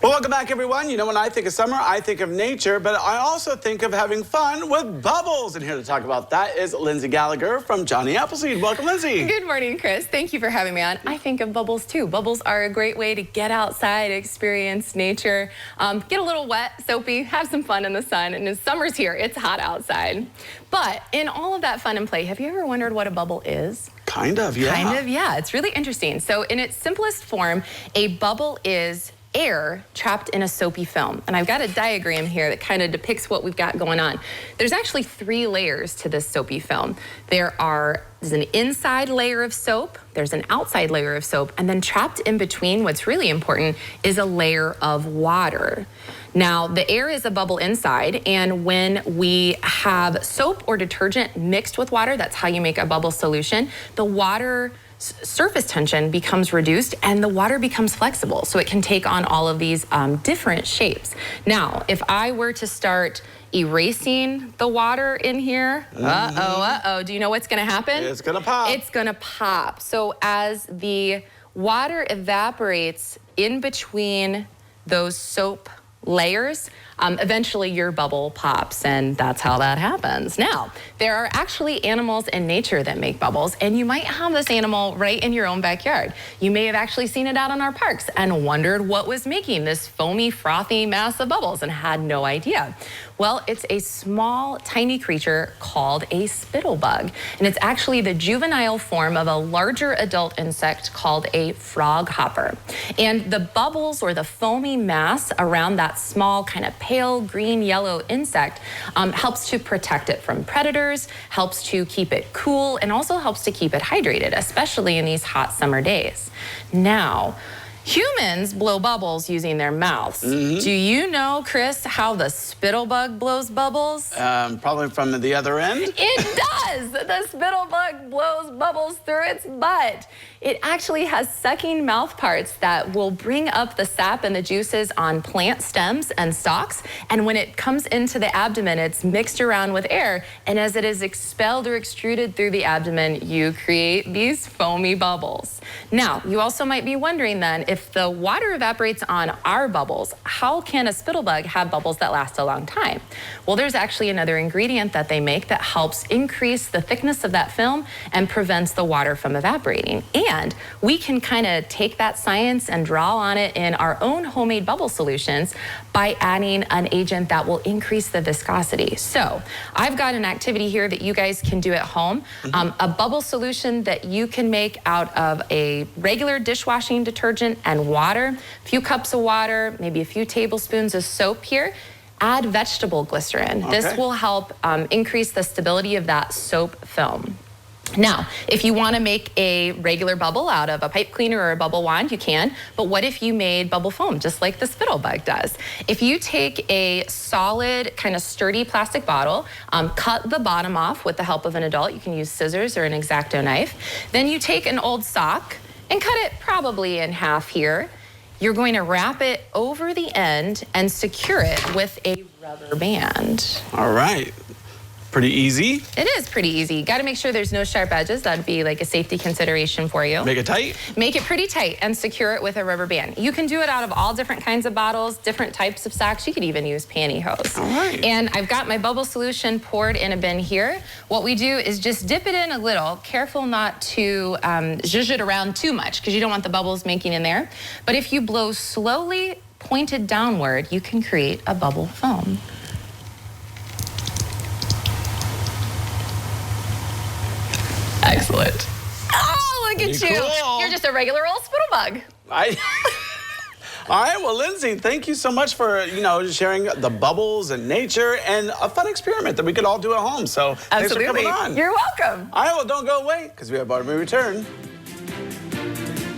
Well, welcome back, everyone. You know, when I think of summer, I think of nature, but I also think of having fun with bubbles. And here to talk about that is Lindsay Gallagher from Johnny Appleseed. Welcome, Lindsay. Good morning, Chris. Thank you for having me on. I think of bubbles, too. Bubbles are a great way to get outside, experience nature, get a little wet, soapy, have some fun in the sun. And as summer's here, it's hot outside. But in all of that fun and play, have you ever wondered what a bubble is? Kind of, yeah. Kind of, yeah. It's really interesting. So in its simplest form, a bubble is air trapped in a soapy film. And I've got a diagram here that kind of depicts what we've got going on. There's actually 3 layers to this soapy film. There's an inside layer of soap, there's an outside layer of soap, and then trapped in between, what's really important, is a layer of water. Now, the air is a bubble inside, and when we have soap or detergent mixed with water, that's how you make a bubble solution, the water surface tension becomes reduced and the water becomes flexible, so it can take on all of these different shapes. Now, if I were to start erasing the water in here, do you know what's gonna happen? It's gonna pop. It's gonna pop. So as the water evaporates in between those soap layers, eventually your bubble pops, and that's how that happens. Now, there are actually animals in nature that make bubbles, and you might have this animal right in your own backyard. You may have actually seen it out in our parks and wondered what was making this foamy, frothy mass of bubbles and had no idea. Well, it's a small, tiny creature called a spittlebug, and it's actually the juvenile form of a larger adult insect called a frog hopper. And the bubbles, or the foamy mass around that small kind of pale green-yellow insect helps to protect it from predators, helps to keep it cool, and also helps to keep it hydrated, especially in these hot summer days. Now, humans blow bubbles using their mouths. Do you know, Chris, how the spittlebug blows bubbles? Probably from the other end. It does! The spittlebug blows bubbles through its butt. It actually has sucking mouth parts that will bring up the sap and the juices on plant stems and stalks. And when it comes into the abdomen, it's mixed around with air. And as it is expelled or extruded through the abdomen, you create these foamy bubbles. Now, you also might be wondering then, if the water evaporates on our bubbles, how can a spittlebug have bubbles that last a long time? Well, there's actually another ingredient that they make that helps increase the thickness of that film and prevents the water from evaporating. And we can kind of take that science and draw on it in our own homemade bubble solutions by adding an agent that will increase the viscosity. So I've got an activity here that you guys can do at home, a bubble solution that you can make out of a regular dishwashing detergent and water, a few cups of water, maybe a few tablespoons of soap here. Add vegetable glycerin. Okay. This will help increase the stability of that soap film. Now, if you want to make a regular bubble out of a pipe cleaner or a bubble wand, you can. But what if you made bubble foam, just like the spittlebug does? If you take a solid, kind of sturdy plastic bottle, cut the bottom off with the help of an adult. You can use scissors or an X-Acto knife. Then you take an old sock and cut it probably in half here. You're going to wrap it over the end and secure it with a rubber band. All right. Pretty easy. It is pretty easy. Got to make sure there's no sharp edges. That'd be like a safety consideration for you. Make it tight? Make it pretty tight and secure it with a rubber band. You can do it out of all different kinds of bottles, different types of socks. You could even use pantyhose. All right. And I've got my bubble solution poured in a bin here. What we do is just dip it in a little. Careful not to zhuzh it around too much, because you don't want the bubbles making in there. But if you blow slowly, pointed downward, you can create a bubble foam. Excellent. Oh, look at you. Cool. You're just a regular old spittlebug. All right, well, Lindsay, thank you so much for, sharing the bubbles and nature and a fun experiment that we could all do at home. So thanks for coming on. You're welcome. All right, well, don't go away, because we have Barbie return.